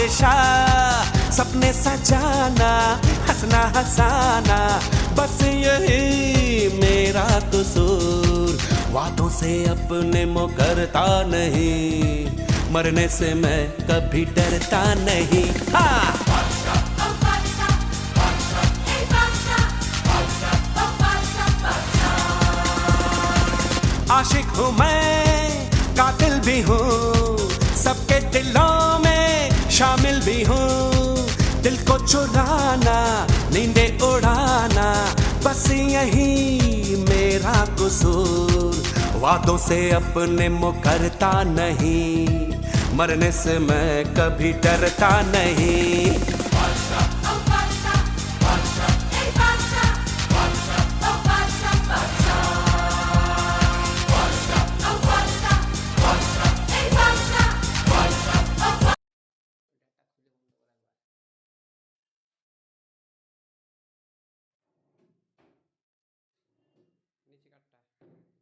बादशाह, सपने सजाना, हंसना हंसाना, बस यही मेरा कसूर। वादों से अपने मुकरता नहीं, मरने से मैं कभी डरता नहीं। हाँ। आशिक हूँ मैं, कातिल भी हूँ, सबके दिलों में शामिल भी हूँ। दिल को चुराना, नींदे उड़ाना, बस यही मेरा कसूर। वादों से अपने मुकरता नहीं, मरने से मैं कभी डरता नहीं। नीचे काटता है।